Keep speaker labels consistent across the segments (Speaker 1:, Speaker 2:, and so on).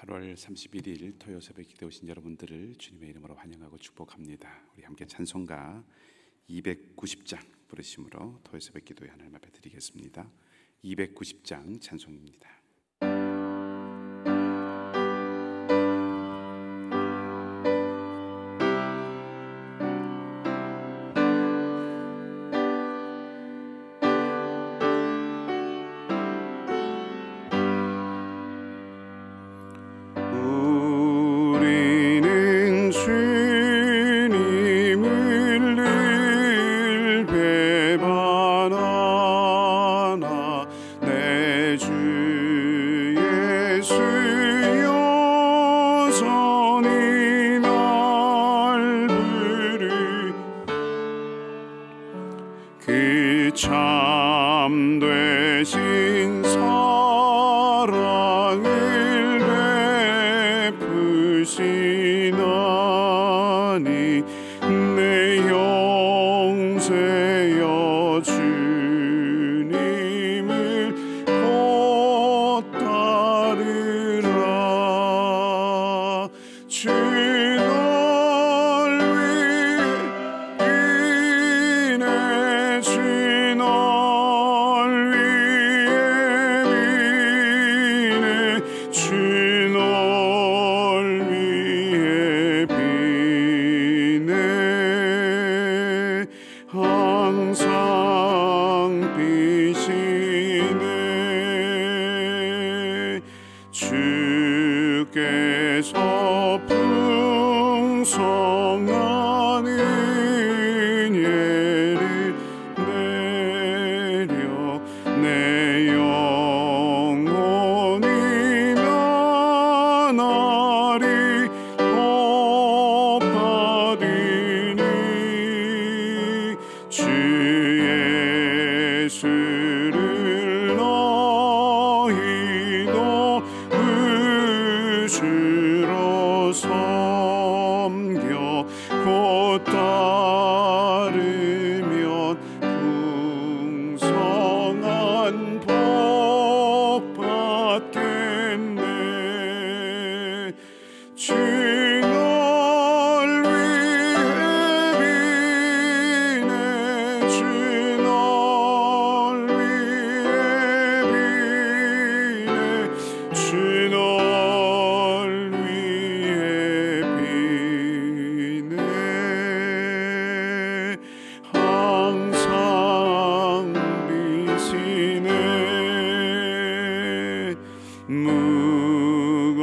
Speaker 1: 8월 31일 토요 새벽 기도에 오신 여러분들을 주님의 이름으로 환영하고 축복합니다. 우리 함께 찬송가 290장 부르심으로 토요 새벽 기도에 하나님 앞에 드리겠습니다. 290장 찬송입니다.
Speaker 2: 참되신 사랑을 베푸시나니 내 영세여 주님을 곧 따르라. 주 주께서 풍성한 은혜를 내려 내 영혼이 나날이 복받으니 주 예수를 너희도 주로 섬겨 곧 따르면 풍성한 복 받겠네. 주 널 위해 비네. 주 널 위해 비네. 주 널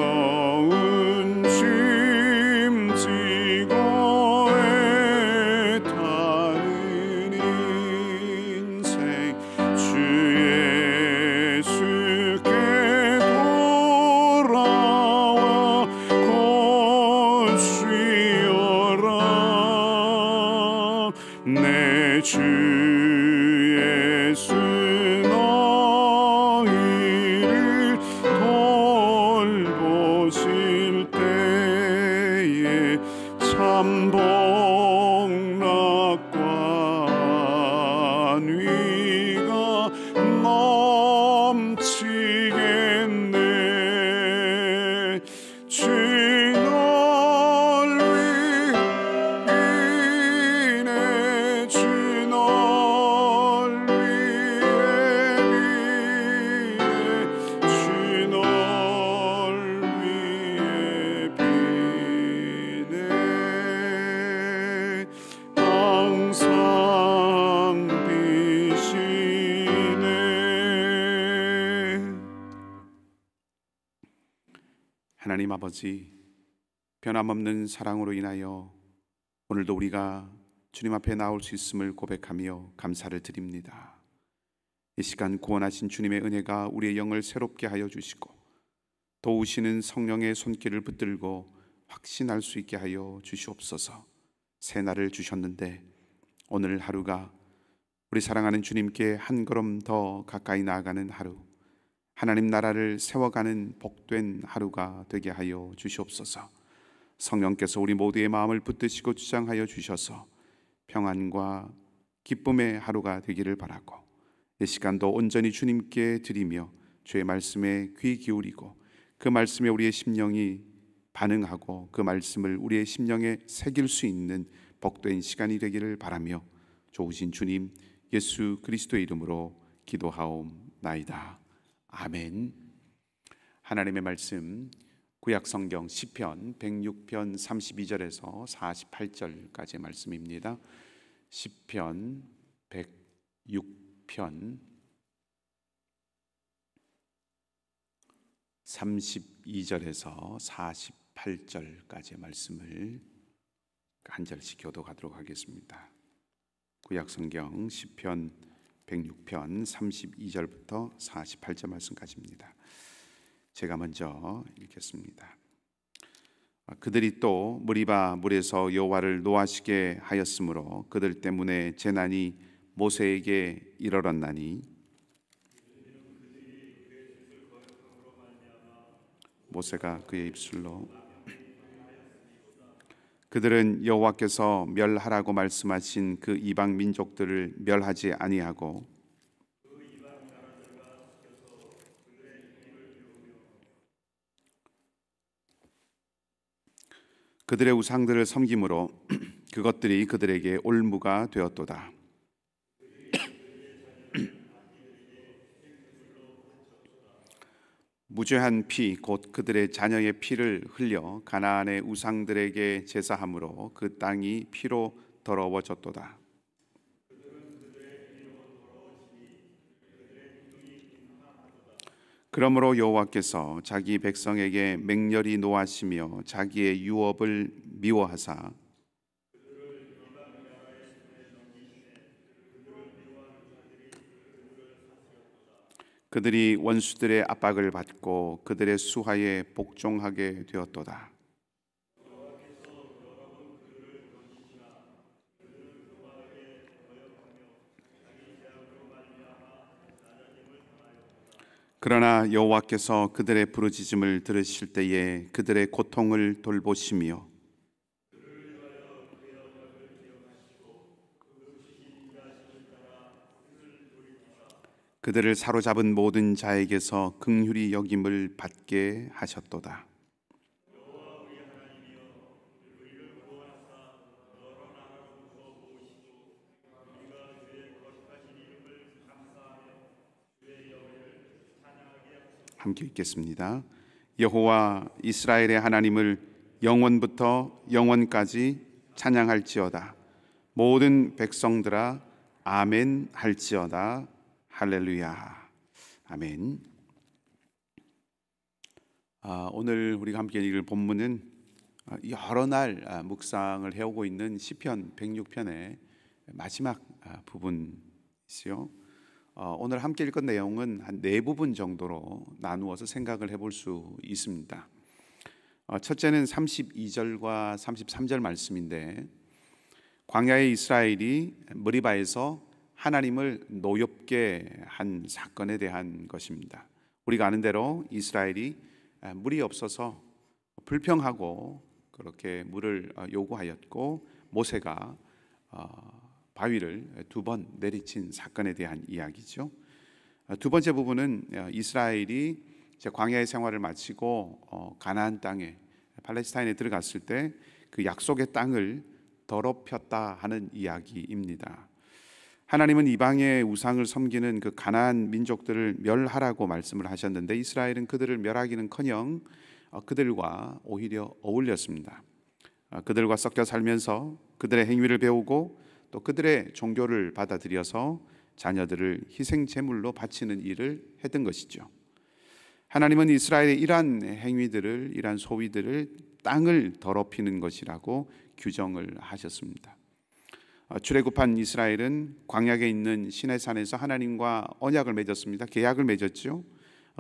Speaker 2: 무거운 짐 지고 애타는 인생 주 예수께 돌아와 곧 쉬어라. 내 주 예수 돌보실 때에 참 복락과 안위가 넘치겠네. 주 널 위해 주 널 위해 비네. 주 널 항상 비시네.
Speaker 1: 하나님 아버지, 변함없는 사랑으로 인하여 오늘도 우리가 주님 앞에 나올 수 있음을 고백하며 감사를 드립니다. 이 시간 구원하신 주님의 은혜가 우리의 영을 새롭게 하여 주시고 도우시는 성령의 손길을 붙들고 확신할 수 있게 하여 주시옵소서. 새 날을 주셨는데 오늘 하루가 우리 사랑하는 주님께 한 걸음 더 가까이 나아가는 하루, 하나님 나라를 세워가는 복된 하루가 되게 하여 주시옵소서. 성령께서 우리 모두의 마음을 붙드시고 주장하여 주셔서 평안과 기쁨의 하루가 되기를 바라고, 이 시간도 온전히 주님께 드리며 주의 말씀에 귀 기울이고 그 말씀에 우리의 심령이 반응하고 그 말씀을 우리의 심령에 새길 수 있는 복된 시간이 되기를 바라며 좋으신 주님 예수 그리스도의 이름으로 기도하옵나이다. 아멘. 하나님의 말씀 구약 성경 시편 106편 32절에서 48절까지의 말씀입니다. 시편 106편 32절에서 48절까지의 말씀을 한 절씩 교독하도록 하겠습니다. 구약성경 시편 106편 32절부터 48절 말씀까지입니다. 제가 먼저 읽겠습니다. 그들이 또 무리바 물에서 여호와를 노하시게 하였으므로 그들 때문에 재난이 모세에게 이르렀나니 모세가 그의 입술로 그들은 여호와께서 멸하라고 말씀하신 그 이방 민족들을 멸하지 아니하고 그들의 우상들을 섬김으로 그것들이 그들에게 올무가 되었도다. 무죄한 피 곧 그들의 자녀의 피를 흘려 가나안의 우상들에게 제사함으로 그 땅이 피로 더러워졌도다. 그러므로 여호와께서 자기 백성에게 맹렬히 노하시며 자기의 유업을 미워하사 그들이 원수들의 압박을 받고 그들의 수하에 복종하게 되었도다. 그러나 여호와께서 그들의 부르짖음을 들으실 때에 그들의 고통을 돌보시며 그들을 사로잡은 모든 자에게서 긍휼히 여김을 받게 하셨도다. 함께 읽겠습니다. 여호와 이스라엘의 하나님을 영원부터 영원까지 찬양할지어다. 모든 백성들아 아멘 할지어다. 할렐루야. 아멘. 오늘 우리가 함께 읽을 본문은 여러 날 묵상을 해오고 있는 시편 106편의 마지막 부분이지요. 오늘 함께 읽은 내용은 한 4부분 정도로 나누어서 생각을 해볼 수 있습니다. 첫째는 32절과 33절 말씀인데 광야의 이스라엘이 무리바에서 하나님을 노엽게 한 사건에 대한 것입니다. 우리가 아는 대로 이스라엘이 물이 없어서 불평하고 그렇게 물을 요구하였고 모세가 바위를 2번 내리친 사건에 대한 이야기죠. 두 번째 부분은 이스라엘이 광야의 생활을 마치고 가나안 땅에 팔레스타인에 들어갔을 때 그 약속의 땅을 더럽혔다 하는 이야기입니다. 하나님은 이방의 우상을 섬기는 그 가나안 민족들을 멸하라고 말씀을 하셨는데 이스라엘은 그들을 멸하기는커녕 그들과 오히려 어울렸습니다. 그들과 섞여 살면서 그들의 행위를 배우고 또 그들의 종교를 받아들여서 자녀들을 희생 제물로 바치는 일을 했던 것이죠. 하나님은 이스라엘의 이러한 행위들을, 이러한 소위들을 땅을 더럽히는 것이라고 규정을 하셨습니다. 출애굽한 이스라엘은 광야에 있는 시내산에서 하나님과 언약을 맺었습니다. 계약을 맺었죠.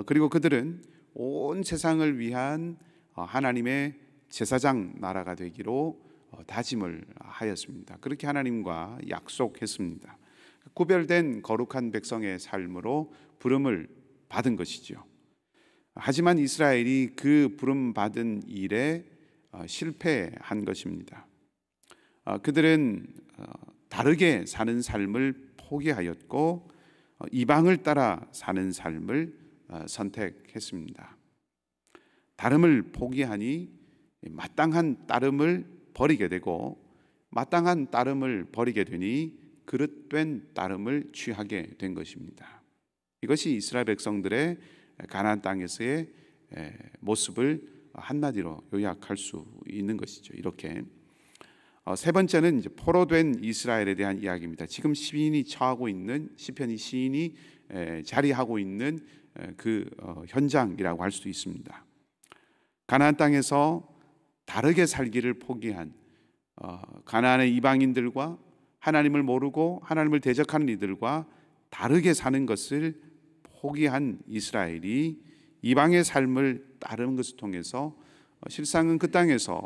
Speaker 1: 그리고 그들은 온 세상을 위한 하나님의 제사장 나라가 되기로 다짐을 하였습니다. 그렇게 하나님과 약속했습니다. 구별된 거룩한 백성의 삶으로 부름을 받은 것이죠. 하지만 이스라엘이 그 부름 받은 일에 실패한 것입니다. 그들은 다르게 사는 삶을 포기하였고 이방을 따라 사는 삶을 선택했습니다. 다름을 포기하니 마땅한 따름을 버리게 되고, 마땅한 따름을 버리게 되니 그릇된 따름을 취하게 된 것입니다. 이것이 이스라엘 백성들의 가나안 땅에서의 모습을 한마디로 요약할 수 있는 것이죠. 이렇게 세 번째는 이제 포로된 이스라엘에 대한 이야기입니다. 지금 시인이 처하고 있는, 시편이 시인이 자리하고 있는 그 현장이라고 할 수도 있습니다. 가나안 땅에서 다르게 살기를 포기한 가나안의 이방인들과 하나님을 모르고 하나님을 대적하는 이들과 다르게 사는 것을 포기한 이스라엘이 이방의 삶을 따르는 것을 통해서 실상은 그 땅에서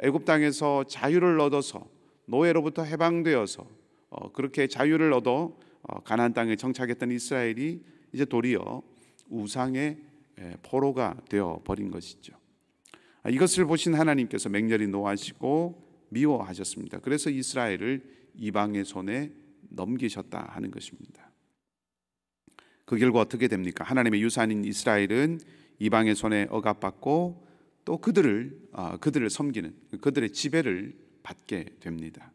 Speaker 1: 애굽 땅에서 자유를 얻어서 노예로부터 해방되어서 그렇게 자유를 얻어 가나안 땅에 정착했던 이스라엘이 이제 도리어 우상의 포로가 되어 버린 것이죠. 이것을 보신 하나님께서 맹렬히 노하시고 미워하셨습니다. 그래서 이스라엘을 이방의 손에 넘기셨다 하는 것입니다. 그 결과 어떻게 됩니까? 하나님의 유산인 이스라엘은 이방의 손에 억압받고 또 그들을 섬기는, 그들의 지배를 받게 됩니다.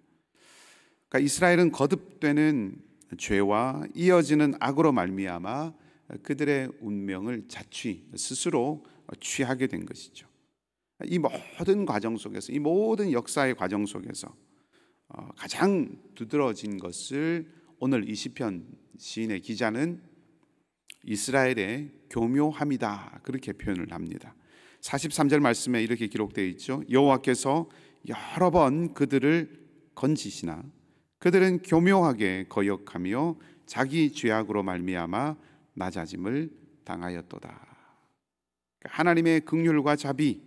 Speaker 1: 그러니까 이스라엘은 거듭되는 죄와 이어지는 악으로 말미암아 그들의 운명을 스스로 취하게 된 것이죠. 이 모든 과정 속에서, 이 모든 역사의 과정 속에서 가장 두드러진 것을 오늘 이 시편 시인의 기자는 이스라엘의 교묘함이다, 그렇게 표현을 합니다. 43절 말씀에 이렇게 기록되어 있죠. 여호와께서 여러 번 그들을 건지시나 그들은 교묘하게 거역하며 자기 죄악으로 말미암아 낮아짐을 당하였도다. 하나님의 긍휼과 자비,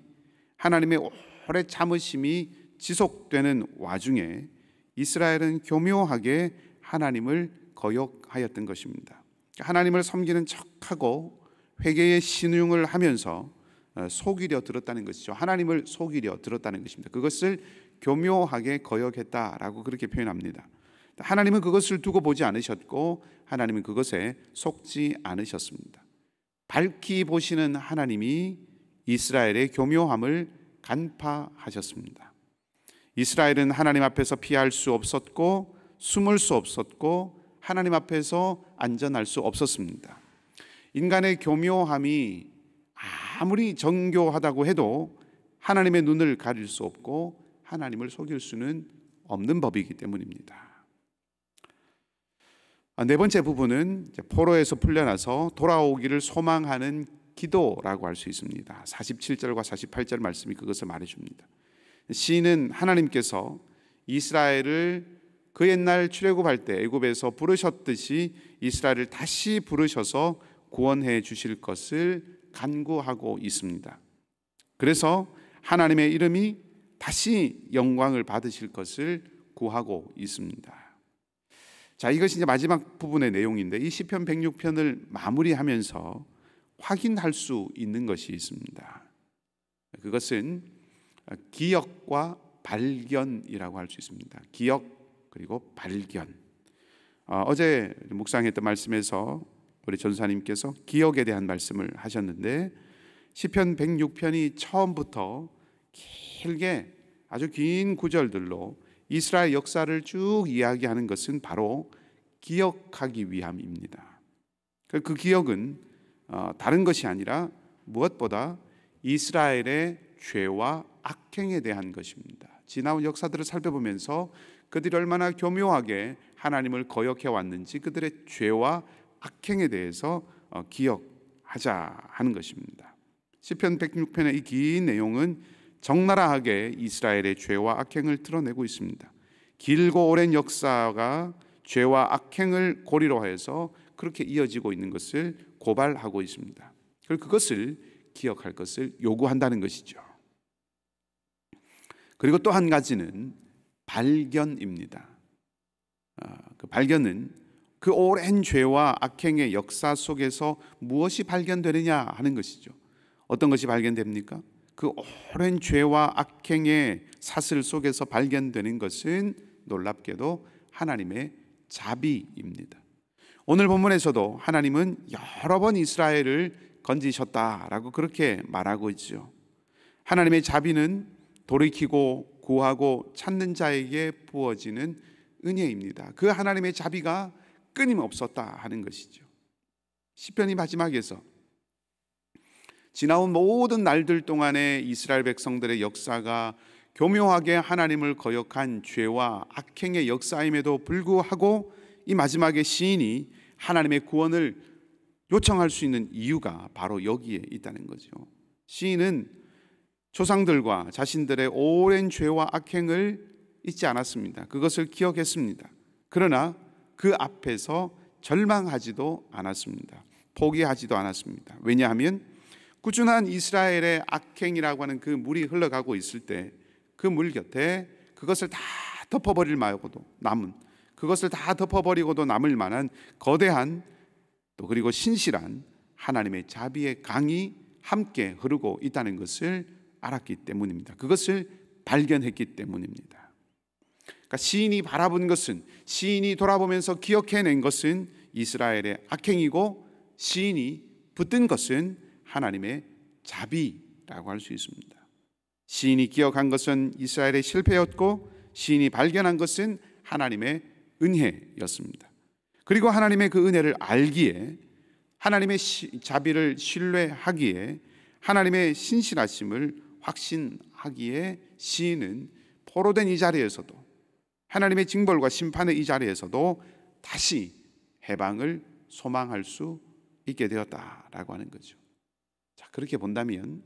Speaker 1: 하나님의 오래 참으심이 지속되는 와중에 이스라엘은 교묘하게 하나님을 거역하였던 것입니다. 하나님을 섬기는 척하고 회개의 신용을 하면서 속이려 들었다는 것이죠. 하나님을 속이려 들었다는 것입니다. 그것을 교묘하게 거역했다라고 그렇게 표현합니다. 하나님은 그것을 두고 보지 않으셨고 하나님은 그것에 속지 않으셨습니다. 밝히 보시는 하나님이 이스라엘의 교묘함을 간파하셨습니다. 이스라엘은 하나님 앞에서 피할 수 없었고 숨을 수 없었고 하나님 앞에서 안전할 수 없었습니다. 인간의 교묘함이 아무리 정교하다고 해도 하나님의 눈을 가릴 수 없고 하나님을 속일 수는 없는 법이기 때문입니다. 네 번째 부분은 포로에서 풀려나서 돌아오기를 소망하는 기도라고 할 수 있습니다. 47절과 48절 말씀이 그것을 말해줍니다. 시인은 하나님께서 이스라엘을 그 옛날 출애굽할 때 애굽에서 부르셨듯이 이스라엘을 다시 부르셔서 구원해 주실 것을 간구하고 있습니다. 그래서 하나님의 이름이 다시 영광을 받으실 것을 구하고 있습니다. 자, 이것이 이제 마지막 부분의 내용인데 이 시편 106편을 마무리하면서 확인할 수 있는 것이 있습니다. 그것은 기억과 발견이라고 할 수 있습니다. 기억 그리고 발견. 어제 묵상했던 말씀에서 우리 전사님께서 기억에 대한 말씀을 하셨는데 시편 106편이 처음부터 길게 아주 긴 구절들로 이스라엘 역사를 쭉 이야기하는 것은 바로 기억하기 위함입니다. 그 기억은 다른 것이 아니라 무엇보다 이스라엘의 죄와 악행에 대한 것입니다. 지나온 역사들을 살펴보면서 그들이 얼마나 교묘하게 하나님을 거역해 왔는지 그들의 죄와 악행에 대해서 기억하자 하는 것입니다. 시편 106편의 이 긴 내용은 적나라하게 이스라엘의 죄와 악행을 드러내고 있습니다. 길고 오랜 역사가 죄와 악행을 고리로 해서 그렇게 이어지고 있는 것을 고발하고 있습니다. 그리고 그것을 기억할 것을 요구한다는 것이죠. 그리고 또 한 가지는 발견입니다. 그 발견은 그 오랜 죄와 악행의 역사 속에서 무엇이 발견되느냐 하는 것이죠. 어떤 것이 발견됩니까? 그 오랜 죄와 악행의 사슬 속에서 발견되는 것은 놀랍게도 하나님의 자비입니다. 오늘 본문에서도 하나님은 여러 번 이스라엘을 건지셨다라고 그렇게 말하고 있죠. 하나님의 자비는 돌이키고 구하고 찾는 자에게 부어지는 은혜입니다. 그 하나님의 자비가 끊임없었다 하는 것이죠. 시편이 마지막에서 지나온 모든 날들 동안에 이스라엘 백성들의 역사가 교묘하게 하나님을 거역한 죄와 악행의 역사임에도 불구하고 이 마지막에 시인이 하나님의 구원을 요청할 수 있는 이유가 바로 여기에 있다는 거죠. 시인은 조상들과 자신들의 오랜 죄와 악행을 잊지 않았습니다. 그것을 기억했습니다. 그러나 그 앞에서 절망하지도 않았습니다. 포기하지도 않았습니다. 왜냐하면 꾸준한 이스라엘의 악행이라고 하는 그 물이 흘러가고 있을 때 그 물 곁에 그것을 다 덮어버릴 말고도 남은, 그것을 다 덮어버리고도 남을 만한 거대한 또 그리고 신실한 하나님의 자비의 강이 함께 흐르고 있다는 것을 알았기 때문입니다. 그것을 발견했기 때문입니다. 그러니까 시인이 바라본 것은, 시인이 돌아보면서 기억해낸 것은 이스라엘의 악행이고, 시인이 붙든 것은 하나님의 자비라고 할 수 있습니다. 시인이 기억한 것은 이스라엘의 실패였고, 시인이 발견한 것은 하나님의 은혜였습니다. 그리고 하나님의 그 은혜를 알기에, 하나님의 자비를 신뢰하기에, 하나님의 신실하심을 확신하기에 시인은 포로된 이 자리에서도, 하나님의 징벌과 심판의 이 자리에서도 다시 해방을 소망할 수 있게 되었다라고 하는 거죠. 자, 그렇게 본다면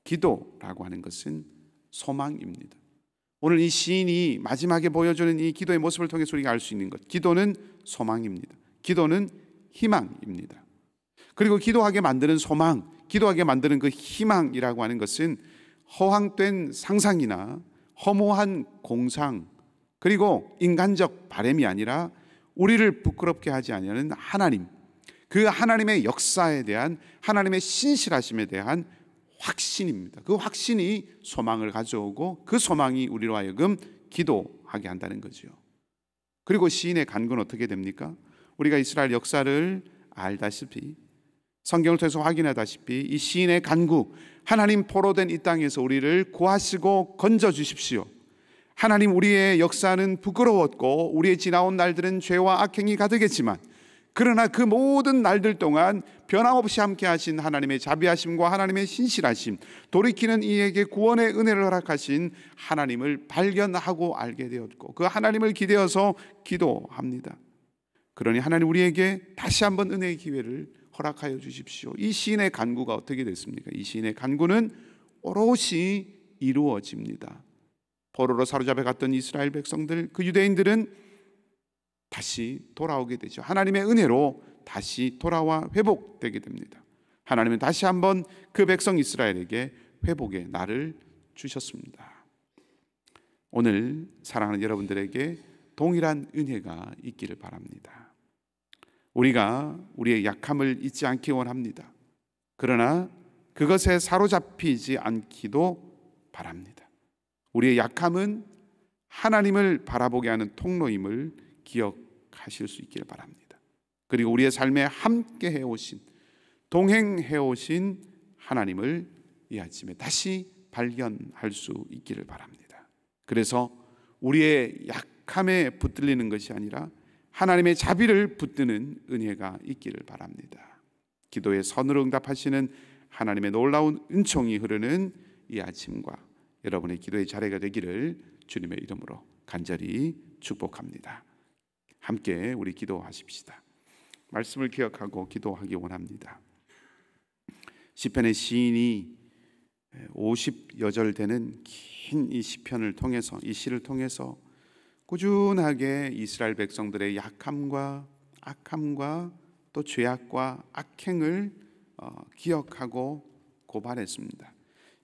Speaker 1: 기도라고 하는 것은 소망입니다. 오늘 이 시인이 마지막에 보여주는 이 기도의 모습을 통해서 우리가 알 수 있는 것, 기도는 소망입니다. 기도는 희망입니다. 그리고 기도하게 만드는 소망, 기도하게 만드는 그 희망이라고 하는 것은 허황된 상상이나 허무한 공상, 그리고 인간적 바람이 아니라 우리를 부끄럽게 하지 아니하는 하나님, 그 하나님의 역사에 대한, 하나님의 신실하심에 대한 확신입니다. 그 확신이 소망을 가져오고, 그 소망이 우리로 하여금 기도하게 한다는 거죠. 그리고 시인의 간구는 어떻게 됩니까? 우리가 이스라엘 역사를 알다시피, 성경을 통해서 확인하다시피 이 시인의 간구, 하나님 포로된 이 땅에서 우리를 구하시고 건져 주십시오. 하나님, 우리의 역사는 부끄러웠고 우리의 지나온 날들은 죄와 악행이 가득했지만, 그러나 그 모든 날들 동안 변함없이 함께 하신 하나님의 자비하심과 하나님의 신실하심, 돌이키는 이에게 구원의 은혜를 허락하신 하나님을 발견하고 알게 되었고, 그 하나님을 기대어서 기도합니다. 그러니 하나님, 우리에게 다시 한번 은혜의 기회를 허락하여 주십시오. 이 시인의 간구가 어떻게 됐습니까? 이 시인의 간구는 오롯이 이루어집니다. 포로로 사로잡혀 갔던 이스라엘 백성들, 그 유대인들은 다시 돌아오게 되죠. 하나님의 은혜로 다시 돌아와 회복되게 됩니다. 하나님은 다시 한번 그 백성 이스라엘에게 회복의 날을 주셨습니다. 오늘 사랑하는 여러분들에게 동일한 은혜가 있기를 바랍니다. 우리가 우리의 약함을 잊지 않기 원합니다. 그러나 그것에 사로잡히지 않기도 바랍니다. 우리의 약함은 하나님을 바라보게 하는 통로임을 기억하실 수 있기를 바랍니다. 그리고 우리의 삶에 함께 해오신, 동행해오신 하나님을 이 아침에 다시 발견할 수 있기를 바랍니다. 그래서 우리의 약함에 붙들리는 것이 아니라 하나님의 자비를 붙드는 은혜가 있기를 바랍니다. 기도에 선으로 응답하시는 하나님의 놀라운 은총이 흐르는 이 아침과 여러분의 기도의 자리가 되기를 주님의 이름으로 간절히 축복합니다. 함께 우리 기도하십시다. 말씀을 기억하고 기도하기 원합니다. 시편의 시인이 50여 절 되는 긴 이 시편을 통해서, 이 시를 통해서 꾸준하게 이스라엘 백성들의 약함과 악함과 또 죄악과 악행을 기억하고 고발했습니다.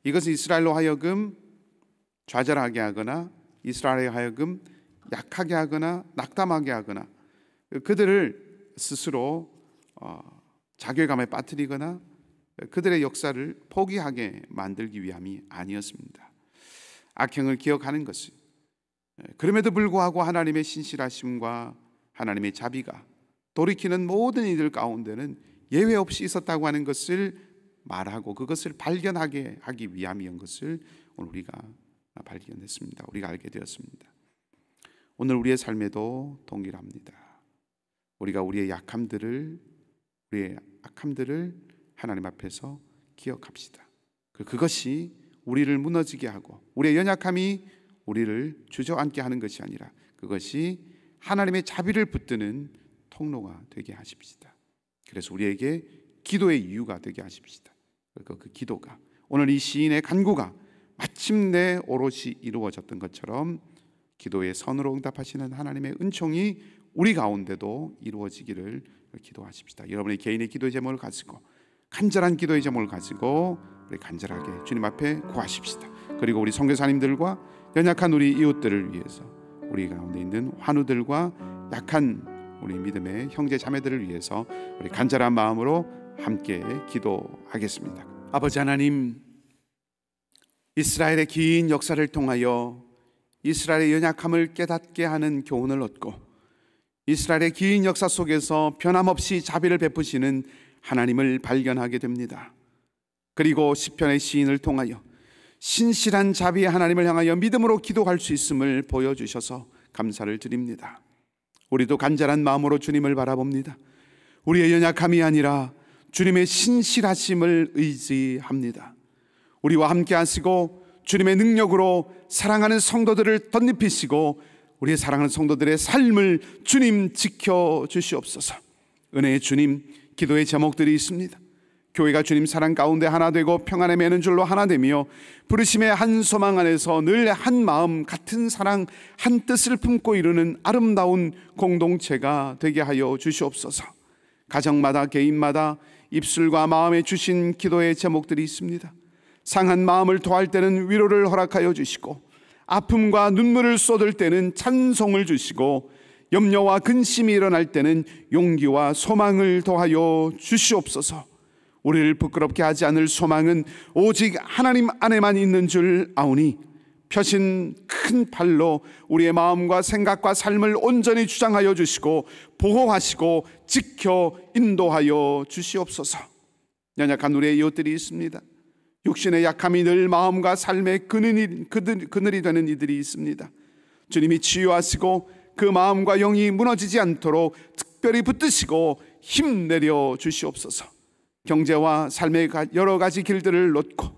Speaker 1: 이것은 이스라엘로 하여금 좌절하게 하거나, 이스라엘에 하여금 약하게 하거나 낙담하게 하거나, 그들을 스스로 자괴감에 빠뜨리거나 그들의 역사를 포기하게 만들기 위함이 아니었습니다. 악행을 기억하는 것은, 그럼에도 불구하고 하나님의 신실하심과 하나님의 자비가 돌이키는 모든 이들 가운데는 예외 없이 있었다고 하는 것을 말하고 그것을 발견하게 하기 위함이었던 것을 오늘 우리가 발견했습니다. 우리가 알게 되었습니다. 오늘 우리의 삶에도 동일합니다. 우리가 우리의 악함들을 하나님 앞에서 기억합시다. 그것이 우리를 무너지게 하고 우리의 연약함이 우리를 주저앉게 하는 것이 아니라 그것이 하나님의 자비를 붙드는 통로가 되게 하십시다. 그래서 우리에게 기도의 이유가 되게 하십시다. 그 기도가 오늘 이 시인의 간구가 마침내 오롯이 이루어졌던 것처럼 기도의 선으로 응답하시는 하나님의 은총이 우리 가운데도 이루어지기를 기도하십시다. 여러분의 개인의 기도의 제목을 가지고 간절한 기도의 제목을 가지고 우리 간절하게 주님 앞에 구하십시다. 그리고 우리 선교사님들과 연약한 우리 이웃들을 위해서 우리 가운데 있는 환우들과 약한 우리 믿음의 형제 자매들을 위해서 우리 간절한 마음으로 함께 기도하겠습니다. 아버지 하나님, 이스라엘의 긴 역사를 통하여 이스라엘의 연약함을 깨닫게 하는 교훈을 얻고 이스라엘의 긴 역사 속에서 변함없이 자비를 베푸시는 하나님을 발견하게 됩니다. 그리고 시편의 시인을 통하여 신실한 자비의 하나님을 향하여 믿음으로 기도할 수 있음을 보여주셔서 감사를 드립니다. 우리도 간절한 마음으로 주님을 바라봅니다. 우리의 연약함이 아니라 주님의 신실하심을 의지합니다. 우리와 함께 하시고 주님의 능력으로 사랑하는 성도들을 덧입히시고 우리의 사랑하는 성도들의 삶을 주님 지켜주시옵소서. 은혜의 주님, 기도의 제목들이 있습니다. 교회가 주님 사랑 가운데 하나 되고 평안에 매는 줄로 하나 되며 부르심의 한 소망 안에서 늘 한 마음 같은 사랑 한 뜻을 품고 이루는 아름다운 공동체가 되게 하여 주시옵소서. 가정마다 개인마다 입술과 마음에 주신 기도의 제목들이 있습니다. 상한 마음을 토할 때는 위로를 허락하여 주시고 아픔과 눈물을 쏟을 때는 찬송을 주시고 염려와 근심이 일어날 때는 용기와 소망을 더하여 주시옵소서. 우리를 부끄럽게 하지 않을 소망은 오직 하나님 안에만 있는 줄 아오니 펴신 큰 팔로 우리의 마음과 생각과 삶을 온전히 주장하여 주시고 보호하시고 지켜 인도하여 주시옵소서. 연약한 우리의 이웃들이 있습니다. 육신의 약함이 늘 마음과 삶의 그늘이 되는 이들이 있습니다. 주님이 치유하시고 그 마음과 영이 무너지지 않도록 특별히 붙드시고 힘내려 주시옵소서. 경제와 삶의 여러 가지 길들을 놓고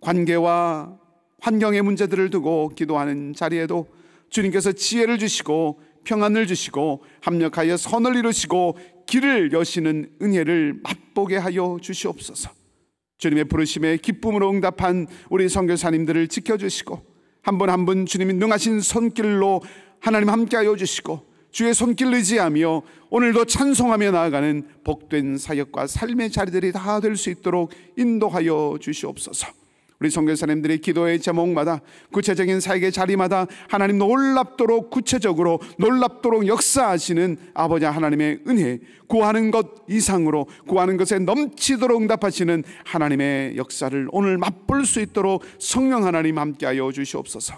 Speaker 1: 관계와 환경의 문제들을 두고 기도하는 자리에도 주님께서 지혜를 주시고 평안을 주시고 합력하여 선을 이루시고 길을 여시는 은혜를 맛보게 하여 주시옵소서. 주님의 부르심에 기쁨으로 응답한 우리 선교사님들을 지켜주시고 한 분 한 분 주님이 능하신 손길로 하나님 함께하여 주시고 주의 손길 의지하며 오늘도 찬송하며 나아가는 복된 사역과 삶의 자리들이 다 될 수 있도록 인도하여 주시옵소서. 우리 선교사님들의 기도의 제목마다 구체적인 사역의 자리마다 하나님 놀랍도록 구체적으로 놀랍도록 역사하시는 아버지 하나님의 은혜, 구하는 것 이상으로 구하는 것에 넘치도록 응답하시는 하나님의 역사를 오늘 맛볼 수 있도록 성령 하나님 함께하여 주시옵소서.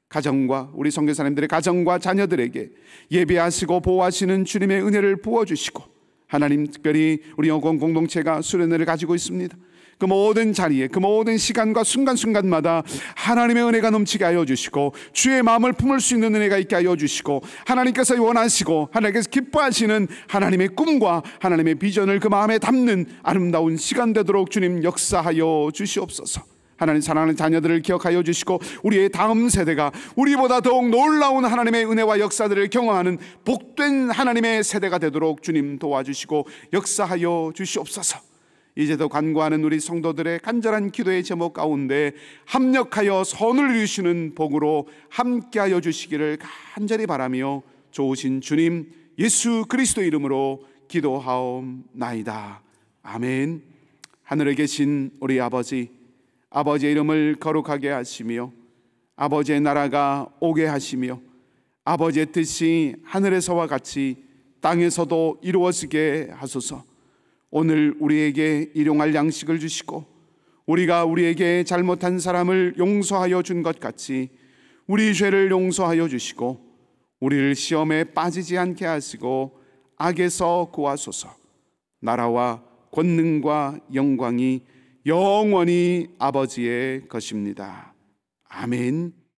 Speaker 1: 가정과 우리 선교사님들의 가정과 자녀들에게 예배하시고 보호하시는 주님의 은혜를 부어주시고 하나님, 특별히 우리 영권 공동체가 수련회를 가지고 있습니다. 그 모든 자리에 그 모든 시간과 순간순간마다 하나님의 은혜가 넘치게 하여 주시고 주의 마음을 품을 수 있는 은혜가 있게 하여 주시고 하나님께서 원하시고 하나님께서 기뻐하시는 하나님의 꿈과 하나님의 비전을 그 마음에 담는 아름다운 시간 되도록 주님 역사하여 주시옵소서. 하나님 사랑하는 자녀들을 기억하여 주시고 우리의 다음 세대가 우리보다 더욱 놀라운 하나님의 은혜와 역사들을 경험하는 복된 하나님의 세대가 되도록 주님 도와주시고 역사하여 주시옵소서. 이제도 간구하는 우리 성도들의 간절한 기도의 제목 가운데 합력하여 선을 이루시는 복으로 함께하여 주시기를 간절히 바라며 좋으신 주님 예수 그리스도 이름으로 기도하옵나이다. 아멘. 하늘에 계신 우리 아버지, 아버지의 이름을 거룩하게 하시며 아버지의 나라가 오게 하시며 아버지의 뜻이 하늘에서와 같이 땅에서도 이루어지게 하소서. 오늘 우리에게 일용할 양식을 주시고 우리가 우리에게 잘못한 사람을 용서하여 준 것 같이 우리 죄를 용서하여 주시고 우리를 시험에 빠지지 않게 하시고 악에서 구하소서. 나라와 권능과 영광이 영원히 아버지의 것입니다. 아멘.